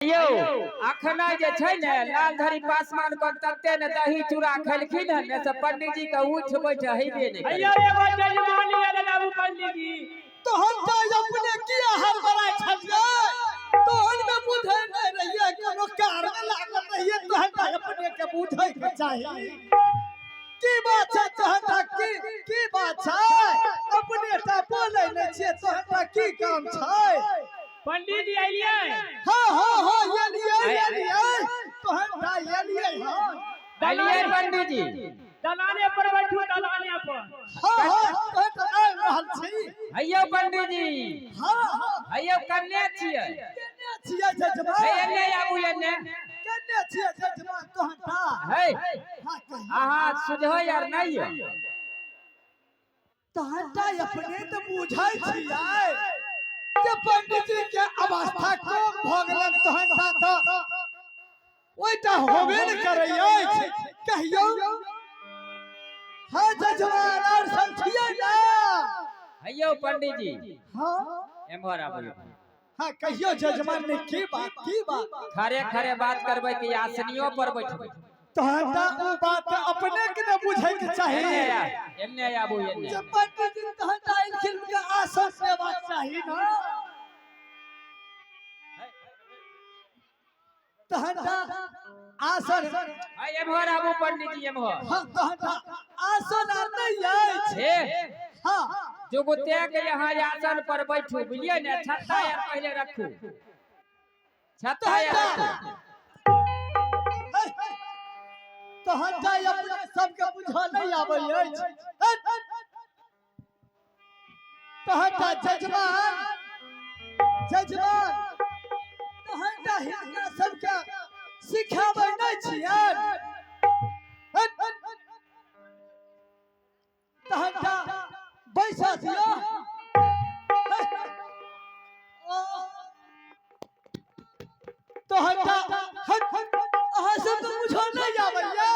यो अखना जे छै ने लाल धरी पासवान को तत्ते ने दही चूड़ा खेलखिन है ने से पंडित जी के उठ बैठ हइबे नहीं करे। अयो एगो जजमानी वाला बाबू पंडित जी तो हम तो अपने किया हर बड़ा छलिए तो हम में बुझे नहीं रहिए कोनो कार में लागल रहिए तो हम अपने के बुझे के चाहिए की बात है तो हम की बात है अपने ता बोले नहीं छे तो हम की काम छै पंडित जी आइलिए। हां ये लिए तो हम ये लिए हां आइलिए पंडित जी दलाने पर बैठू दलाने पर। हां तो आ रहल छी। अयो पंडित जी हां अयो कन्या छियै छियै जजमान एने आबू एने कन्या छियै जजमान तो हम है हां आहा सुझो यार नहीं है तो हम अपने तो बुझाई छियै जे पंडित जी के अवस्था कम भ गेलन तहन त ओइटा होबे न करैय कहियो हां जजमान और समझिए ना। अयो पंडित जी हां एमहर आबू हां कहियो जजमान ने की बात खरे खरे बात करबै कि आसनियों पर बैठबै तहन त ओ बात अपने के न बुझै के चाहिए। एने आबू एने जब पंडित जी तहन त इनखिन के आसन सेवा चाहिए ना तहन आसन आई एमहर आबू पंडित जी एमहर हां तहन आसन आर नहीं अछि छे हां जुगते के यहाँ आसन पर बैठू बुझलिए ने छत्ता यार पहले रखू छत्ता यार रखू तहन अपने सबके बुझा नहीं आबै अछि तहन जजमान तहन हिनका सबके सिखाबै नहीं छियन तहन बैसा दियो तहन अहाँ सब तो बुझा नहीं आबैया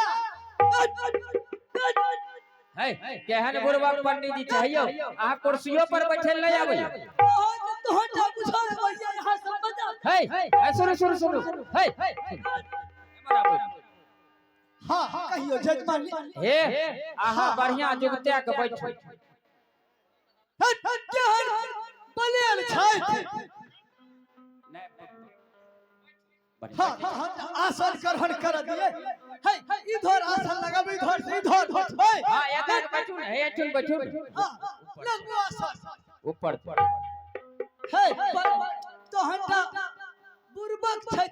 है केहन बुढ़वा पंडित जी चाहिए आहा कुर्सियों पर बैठल नहीं आबै तहन बुझा आबैया यहाँ सब बता है सुनो है एमहर आबू हां कहियो जजमान हे आहा बढ़िया जुगते के बैठू केहन बलेल छै हां आसन ग्रहण कर दिए है इधर आसन लगाब इधर से इधर है हां एता बैठू ने हे चल बैठू हां लगो आसन ऊपर है तो हटा बुर्बक छै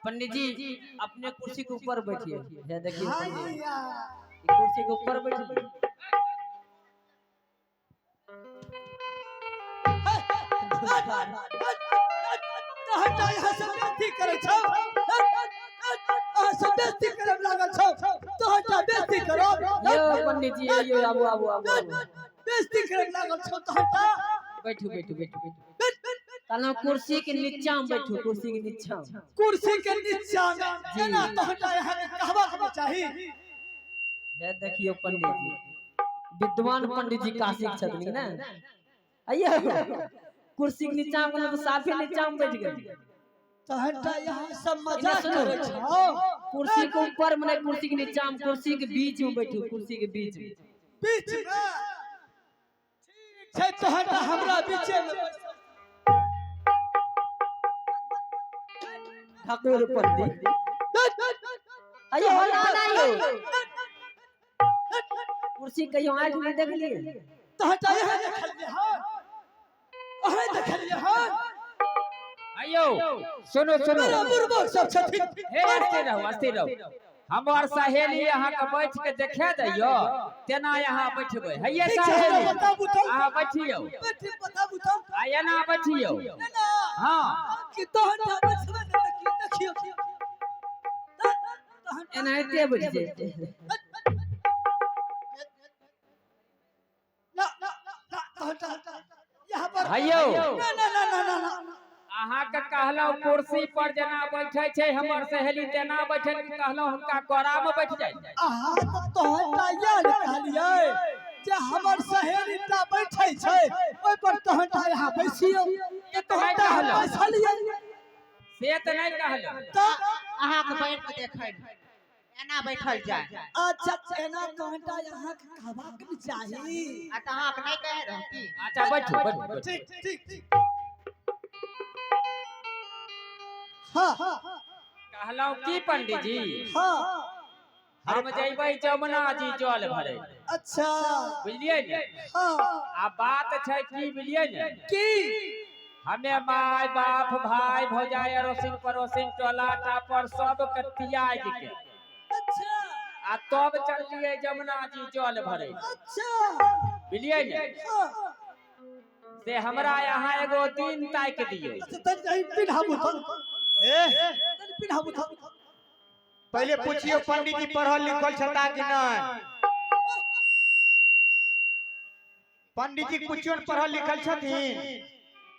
पंडित जी अपने कुर्सी के ऊपर बैठिए ये देखिए हां पंडित जी, यार ये कुर्सी के ऊपर बैठिए तो हटा यहाँ से बेइज्जती करे छौ सब बेइज्जती करे लागल छौ तो हटा बेइज्जती करो यो पंडित जी यो आबू बेइज्जती करे लागल छौ तो हटा बैठू ताना कुर्सी के नीचा में बैठू कुर्सी के नीचा में एना तो हटा यहाँ कहवा के चाही ये देखियो पंडित जी विद्वान पंडित जी काशी के छथिन ना अयो कुर्सी के नीचा में तो साफे नीचा में बैठ गए तो हटा यहाँ सब मजाक करे छौ कुर्सी के ऊपर में नहीं कुर्सी के नीचा में कुर्सी के बीच में बैठू कुर्सी के बीच में छै तो हटा हमरा बीचे में ठाकुर पंडित अयो होला नहीं कुर्सी कहियो आंख में देख लिए तो हटा यहाँ देखलिए हां अयो सुनो बुर्बक सब छथिन हे अस्थिर रहो हमार सहेली यहाँ के बैठ के देखे दैयो तेना यहाँ बैठबै हैये सहेली बताबू तो आहा बैठियो बताबू तो आ एना बैठियो हां कि तोहन बैठबे देखियो एनाहिते बैठ जेते ना हटा यहाँ पर अयो ना अहाँ के कहलौ कुर्सी पर जना बैठे छै हमर सहेली तेना बैठे कहलौ हुनका कोरा में बैठ जाय अहाँ तो हटा याद कहलिए जे हमर सहेली ता बैठे छै ओइ पर तो हटा यहाँ बैसियो तो हटा बैठलिए से तो नहीं कहलो तो अहाँ के बैठ के देखै एना बैठल जाय अच्छा एना कहता यहाँ कहबाक न चाही आ त अहाँ के नहीं कह रहे की अच्छा बैठो बैठो ठीक ठीक ठीक हाँ कहलौ की पंडित जी हाँ हम जइबै जमुना जी जल भरे अच्छा बुझलिए ने हाँ आ बात छै की बुझलिए ने की हमें माय बाप भाई भौजाई अड़ोसिन पड़ोसिन टोला टापर सब के त्याग के अच्छा आ तब चलिए जमुना जी जल भरे अच्छा बुझलिए ने हाँ से हमरा यहाँ एगो दिन ताक दियो अच्छा तन कहीं पिढ़ाबू तो तन पिढ़ाबू तो पहले पूछियो पंडित जी पढ़ल लिखल छता कि नहीं पंडित जी कुछो पढ़ल लिखल छथिन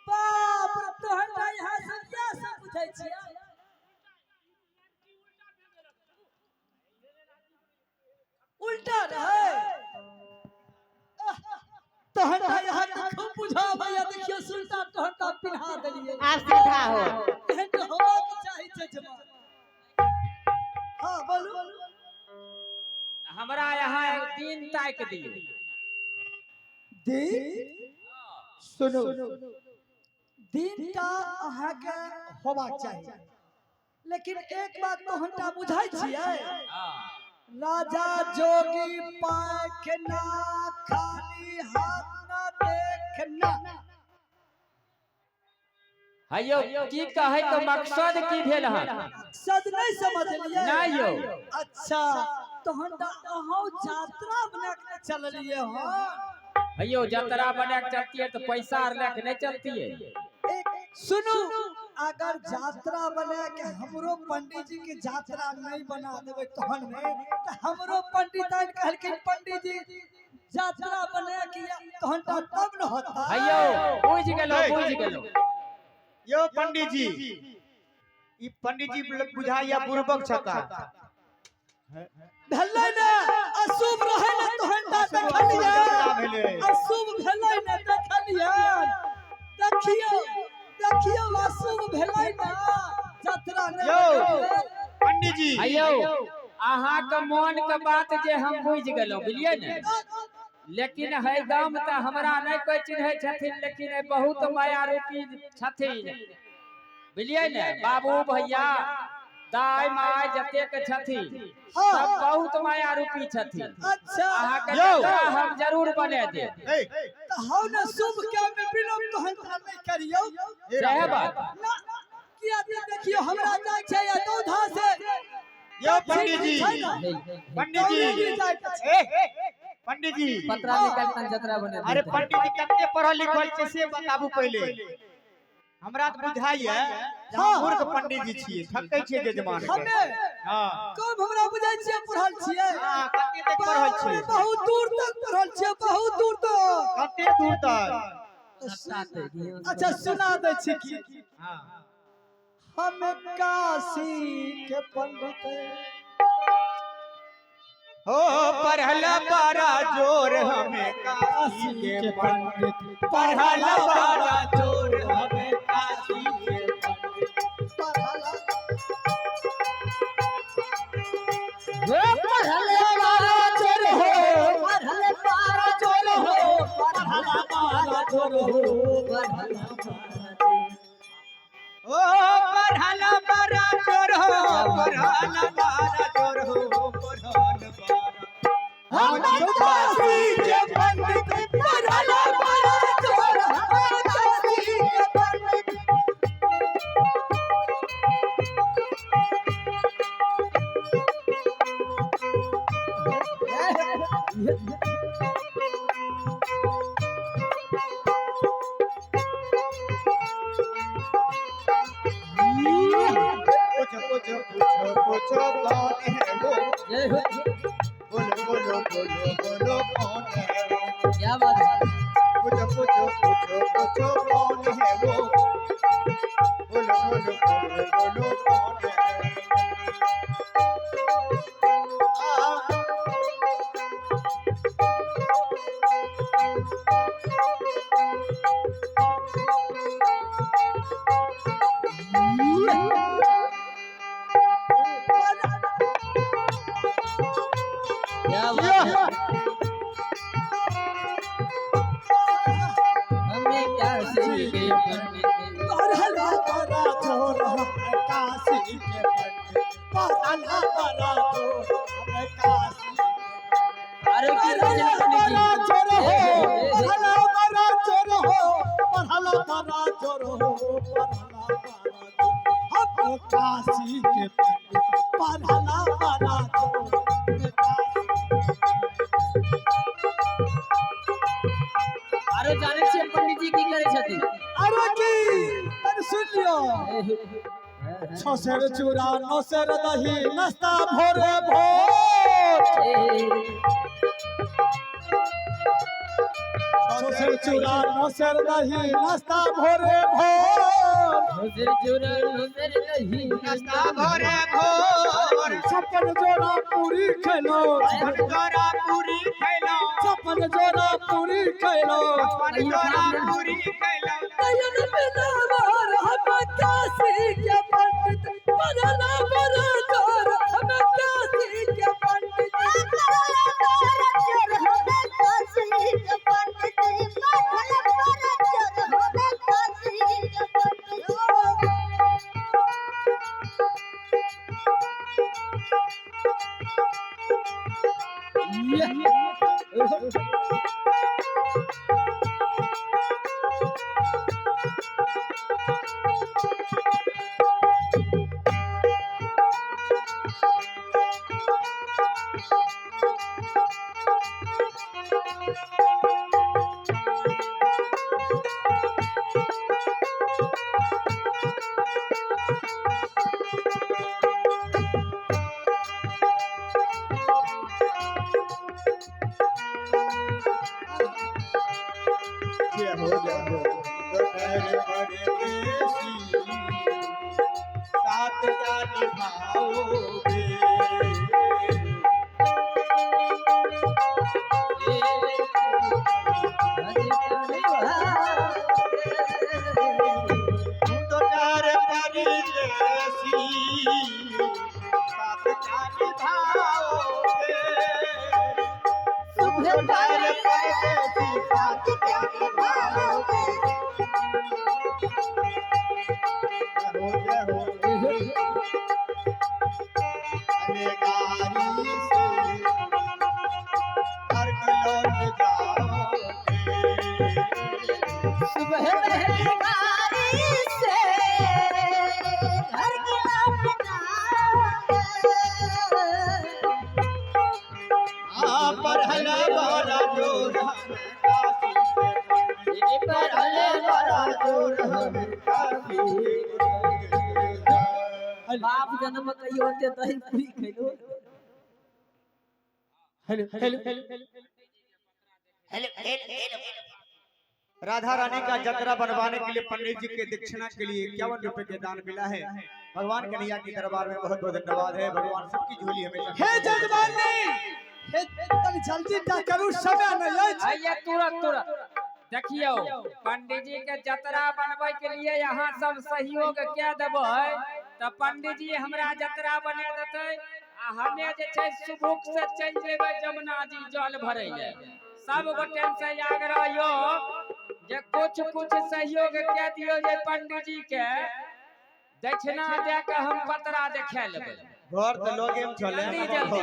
बाप रे तोहरा यहाँ से क्या सब पूछै छियै उल्टा रहे तोहरा यहाँ तो खूब बुझा भैया देखियो सुल्तान तोहरा पिढ़ा देलिए आप सीधा हो एहन तो होवा के चाही छै जमा हाँ बोलू हमरा यहाँ एक दिन ताक दियो दिन सुनो दिन का अहाँ के होबाक चाही लेकिन एक बात तो हमरा बुझाई छियै राजा जोगी पाखना खाली हाथ ना देखना हयो की कहे के मकसद की भेल है मकसद नहीं समझलिए नहीं यो अच्छा तो हमरा अहाँ यात्रा बना के चललिए हो हयो यात्रा बना के चलती है तो पैसा आर लेके नहीं चलती है एक सुनो अगर यात्रा बना के हमरो पंडित जी के यात्रा नहीं बना देवे तहन में तो हमरो पंडिताइन कहल के पंडित जी यात्रा बना के तहन तब न होता हयो बुझ गेलो यो पंडित जी ई पंडित जी बुझाइया बुर्बक छता भेलै ना अशुभ रहै ना तहन देखलिए अशुभ भेलै ना देखलिए देखियो अशुभ भेलै ना यात्रा नहीं पंडित जी हयो अहाँ के मन के बात जे हम बुझ गेलो बुझलिए ने लेकिन है गाम त हमरा नहीं कोई चिन्है छथिन लेकिन बहुत माया रूपी छथिन बुझलिए ने बाबू भैया दाई माय जते के छथिन सब बहुत माया रूपी छथिन अच्छा अहाँ के जगह हम जरूर बने दे तो हम ना शुभ के में विलंब तो हम नहीं करियो सही बात ना किया देखियो हमरा जाय छै या दौधा से यो पंडित जी पंडित जी पत्रा निकाल के जतरा बने अरे पंडित जी कते पढ़ल लिखल छै से बताबू पहले हमरा त बुझाइए मूर्ख पंडित जी छियै ठकै छियै जजमान के हमें हां कब हमरा बुझाय छियै पढ़ल छियै हां कते तक पढ़ल छियै बहुत दूर तक पढ़ल छियै बहुत दूर तक कते दूर तक अच्छा सुना दे छी की हां हम काशी के पंडित हो पढ़ल बड़ा जोर हमें काशी के पंडित पढ़ल बड़ा जोर हमें काशी के पंडित ओ पढ़ल बड़ा जोर हो पढ़ल बड़ा जोर हो पढ़ल बड़ा हम काशी के पंडित पढ़ल बड़ा जोर हम काशी के पंडित पूछो कौन है वो बोलो कौन है वो क्या बात है पूछो कौन है वो बोलो कौन है Yeah. हम काशी के पंडित पढ़ला बड़ा जोर हम काशी अरे की रजन पंडित चोर जी हो पढ़ला बड़ा चोर हो पढ़ला बड़ा चोर हो पढ़ला बड़ा हम काशी के पंडित पढ़ला बड़ा चोर अरे जाने छे पंडित जी की करे छथि अरे की तन सुन लियो छो सेर चूड़ा नौ सेर दही नाश्ता भोरे भोर छो सेर चूड़ा नौ सेर दही नाश्ता भोरे भोर हुजर जुरन हुजर नहीं नाश्ता भोरे भोर छप्पन जोड़ा पूरी खेलो जोरा पूरी खैलो छप्पन जोड़ा पूरी खेलो जोरा पूरी खैलो नयन बिलावर हम काशी के पंडित पढ़ला बड़ा जोर हम काशी के पंडित जय हो दोपहर परदेसी साथ क्या निभाओगे दोपहर परदेसी साथ क्या निभाओगे दोपहर परदेसी साथ क्या निभाओगे जय हो अनेगारी से घर लौट जाओगे सुबह पढ़ला बड़ा जोर पढ़ले बड़ा जोर बाप जन्म कहियो होते दही पूरी खइलो हेलो हेलो राधा रानी का जतरा बनवाने के लिए पंडित जी के दक्षिणा के लिए 51 रुपए के दान मिला है। भगवान कन्हैया के दरबार में बहुत बहुत धन्यवाद है। भगवान सबकी झोली हमेशा हे जजमानी हे तन जल्दी का करू समय नहीं है आइए तुरंत देखियो पंडित जी के जतरा बनवे के लिए यहाँ सब सहयोग क्या देबै तो पंडित जी हमरा जतरा बना देते आ हमे जे छै सुबुक से चल जेबै जमुना जी जल भरे ले सब गोटे से आग्रह यो जे कुछ सहयोग क्या दियो जे पंडित जी के दक्षिणा दे के हम पतरा देखा लेबै घर तो लोगे में चले जल्दी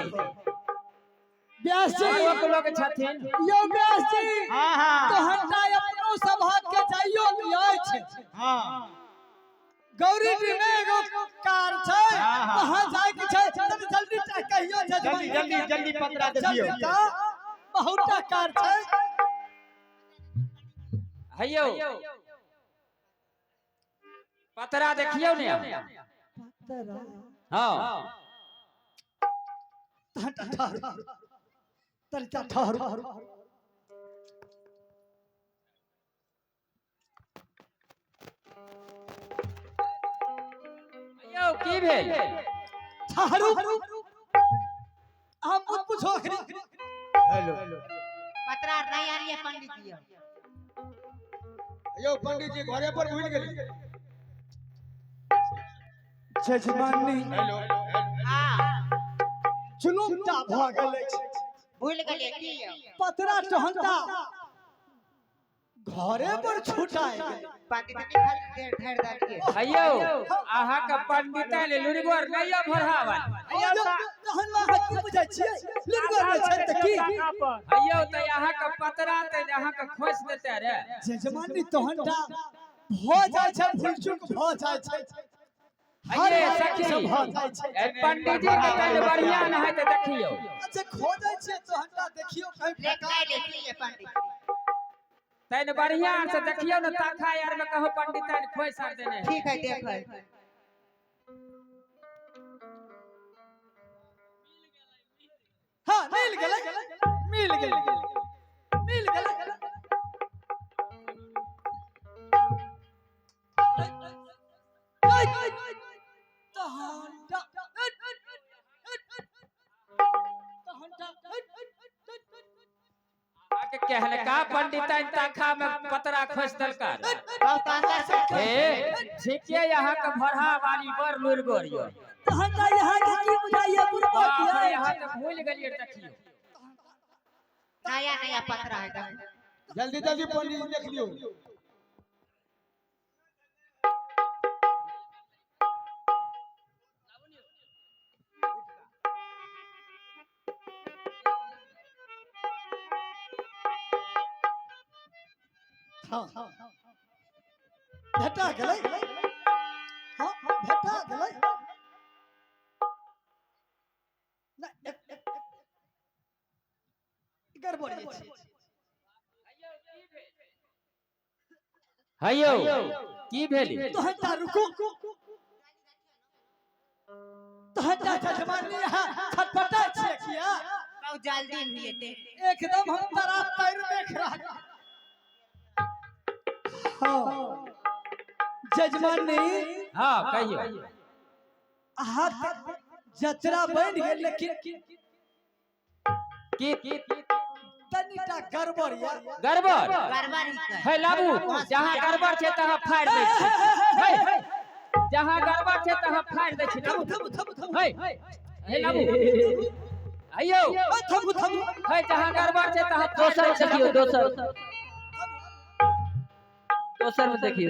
व्यास जी लोग छथिन यो व्यास जी हां हां तो हटा अपनो सभा के जाइयो लिया छै हां गौरी जी में एगो कार छै हाँ, हाँ। वहां जाय के छै जल्दी जल्दी कहियो जल्दी जल्दी जल्दी पतरा दे दियो बहुत टा कार छै हैयो पतरा देखियो ने हां तलका ठहर हैयो की भेल ठहरू हम कुछ पूछो हेलो पतरा नहीं आ रही है पंडित जी यो पंडित जी घरे पर भूल गेली जजमानी हेलो हां जुलूमटा भ गेलै भूल गेलिए की यौ पतरा टहंता घरे पर छुटाए पंडित ने घर धर डालिए अयो आहा का पंडित ले लुरगोर नहीं भरहावा तहन ला की बुझै छियै लुरगोर में छै त की अयो त आहा का पतरा त आहा का खोस देते रे जजमानी तहनटा भ जाय छै भुलचुक भ जाय छै अये सखी ए पंडित जी के तन बढ़िया न है त देखियो अच्छा खोजै छै तहनटा देखियो कहीं लेखाई देखिए पंडित तन बढ़िया से देखियो न ताखा यार में कहो पंडित तन खोस सार देने ठीक है देख हां मिल गेलै मिल गेलै मिल गेलै आके कहलका पंडित तन ताखा में पतरा खोस दलकर बहुत अंदर से ए ठीके यहाँ का भरहा वाली बर लुरगोर यो तहनटा यहाँ के की बुझाइए बुढ़बा बाप रे, की यहाँ तो भूल गेलिए देखियो नया नया पतरा है एकदम जल्दी जल्दी पंडित जी देख लियो हाँ भेटा गेलै हाँ भेटा गेलै गड़बड़ छै हयो की भेली तहनटा रुकू तहनटा जजमानी यहाँ छटपटा छियै किया बहुत जल्दी हुए थे एकदम हम तारा पैर देख रहा हाँ जजमानी हां कहियो हाथ जतरा बन गेल लेकिन की तनिटा गड़बड़ या गड़बड़ गड़बड़ ही कर है लाबू जहां गड़बड़ छै तहां फाड़ दे छै जहां गड़बड़ छै तहां फाड़ दे छै लाबू है लाबू अयो थमू थमू है जहां गड़बड़ छै तहां दोसर देखियो दोसर में देखियो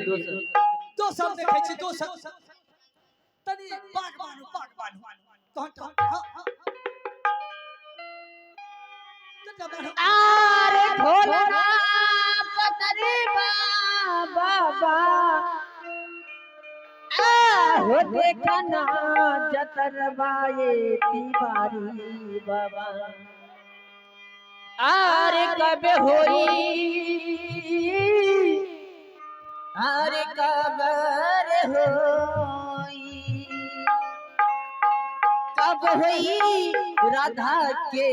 दोसर देखै छी दोसर तनी पाक बानू तहन हां आरे भोलना पतरी बाबा हो देखना जतरवाए तिवारी बाबा आरे कब होई आरे कबर होई कब होई राधा के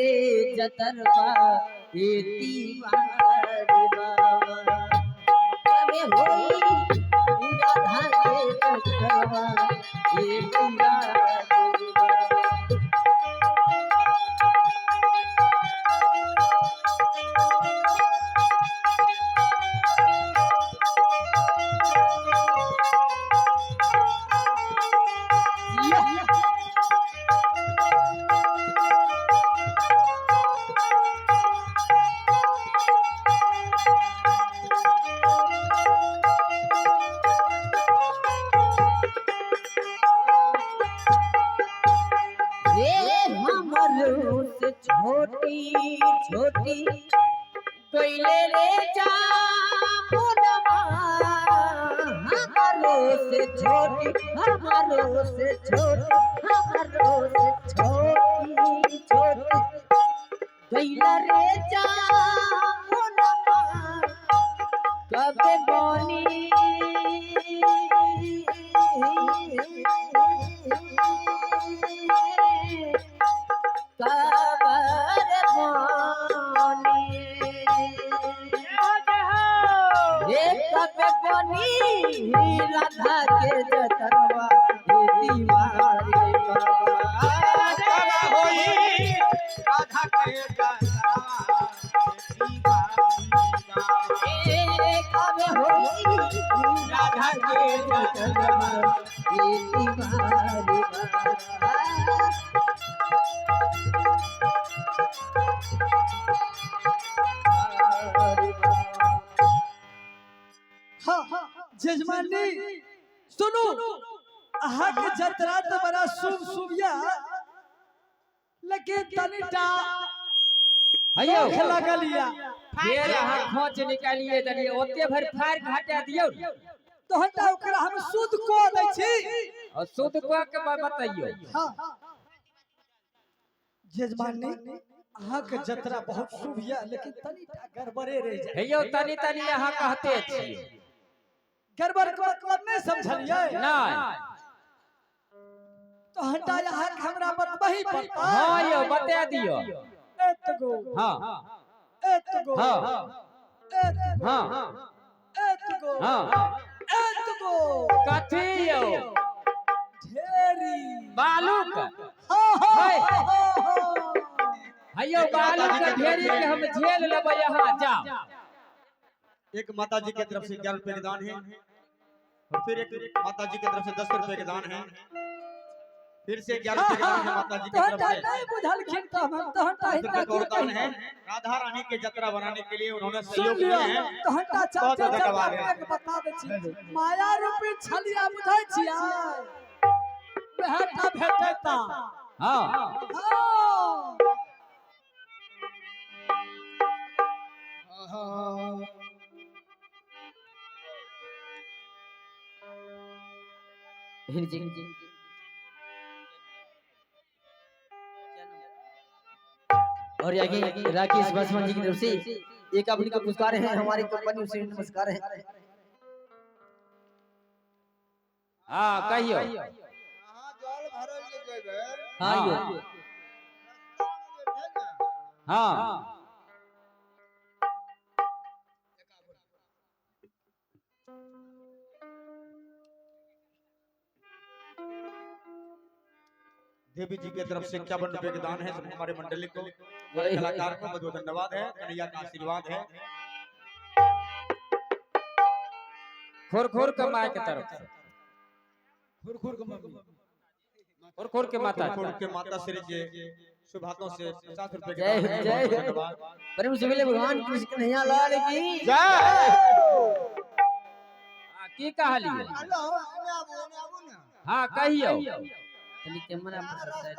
जतरवा ए तिवारी बाबा कब होई राधा के जतरवा ए तिवारी बाबा से छोटी छोटी कोयले रे जा हमारो से छोटी हमारो से छोटी हमारो से छोटी छोटी कोयले रे जा कब बनी राधा के जतरवा तिवारी बाबा होई राधा के जतरवा कब होई राधा के जतरवा तिवारी बाबा आहा के जतरा तो बड़ा शुभ शुभिया लेकिन तनिटा हयो देख लगलिया फेर अहाँ खोज निकालिए दनी ओते भर फाड़ घाटा दियौ तो हटा ओकरा हम शुद्ध को दै छी और शुद्ध को के बताइयो। हां जजमानी आहा के जतरा बहुत शुभिया लेकिन तनिटा गड़बड़े रह जाय हयो तनी तनी अहाँ कहते छी गड़बड़ को मतलब नहीं समझलिए नहीं तो हटा यहाँ हमरा बतबही पड़ता हां यो बता दियो। एतगो हां एतगो हां एतगो हां एतगो हां एतगो कथी यो ढेरी बालू का हाय हयो बालू का ढेरी के हम झेल लेबै यहां जाओ। एक माता जी की तरफ से 11 रुपए के दान है और फिर एक माता जी की तरफ से 10 रुपए के दान है फिर से 11 रुपए के दान है माता जी की तरफ से नहीं बुझलखिन तो हम तो हटा फिर हिता एक और दान है राधा रानी के जतरा बनाने के लिए उन्होंने सहयोग सुन दिया लिया है। तो हटा बहुत चाचा ज्यादा कमाल है। के बता दे छी माया रूपी छलिया बुझै छियै बेहटा भेटैता हां और आगे राकेश बसवन जी की तरफ से एक अपनी को पुरस्कार है हमारी कंपनी उसे नमस्कार है। हां कहियो हाँ यो हां देवी जी की तरफ से 51 रुपए के दान है हमारे मंडली को बड़े कलाकार को बहुत बहुत धन्यवाद है कन्हैया का आशीर्वाद है। खोर खोर के माय के तरफ से खोर के माता खुर के माता श्री के शुभ हाथों से 50 रुपए के जय दान है। जय बहुत बहुत धन्यवाद। परम शिवले भगवान कृष्ण कन्हैया लाल की की कहलिए हां कहियो चलिए कैमरा पर साइड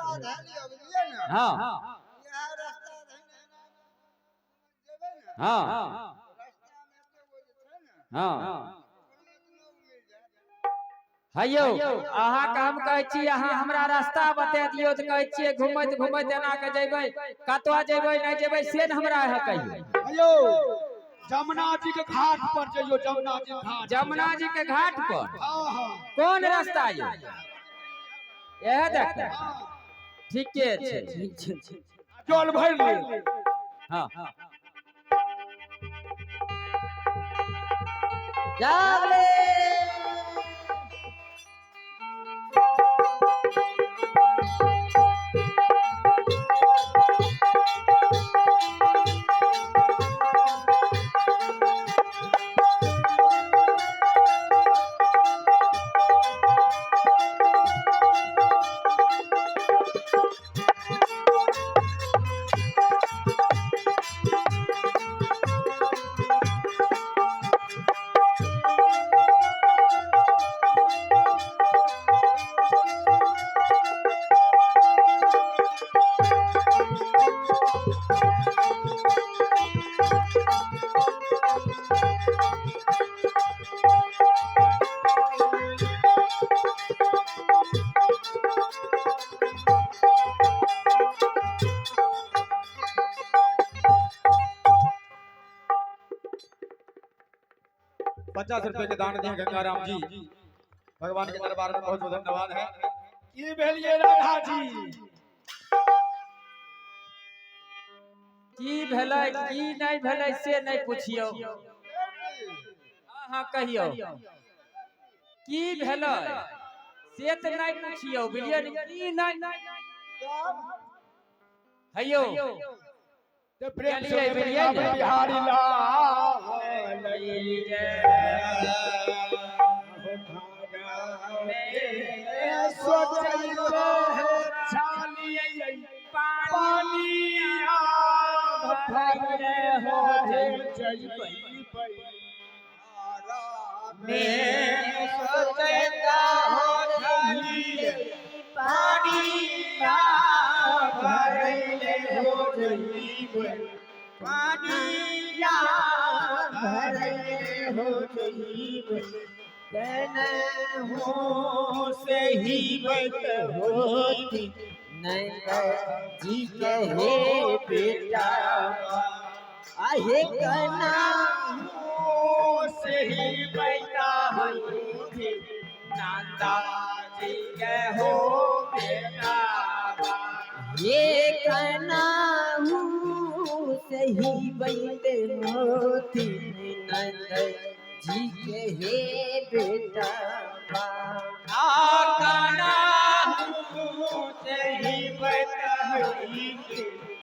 हां हां हां हयो अहाँ के हम कहै छी अहाँ हमरा रास्ता बता दियौ त कहै छियै घुमैत घुमैत एना के जेबै कतवा जेबै नै जेबै से न हमरा अहाँ कहियो। अयो जमुना जी के घाट पर जइयो जमुना जी घाट जमुना जी के घाट पर हां हां कौन रास्ता यो यह देख ठीके छै जल भर ले हां जागले पचास रुपए के दान दिए गंगाराम जी भगवान के दरबार में बहुत बहुत धन्यवाद है। की भेलिए राधा जी की भेलै की नहीं भेलै से नहीं पूछियो अहाँ कहियो की भेलै से त नहीं पूछियो बुझलिए न की नहीं हयो ते प्रेम चलिए, से चलिए, चलिए। बिहारी लाल मैं सोचता हूँ पानिया भरैले हो जइब पानिया भरैले हो जइब कहना हो से ही बत होती नैना जी के हे बेटा आहे कहना हो से ही बैठा होती नंदा जी के हो बेटा ये कहना सही बैठे होती नंदा जी के हे बेटा आकाना से ही बैठा होती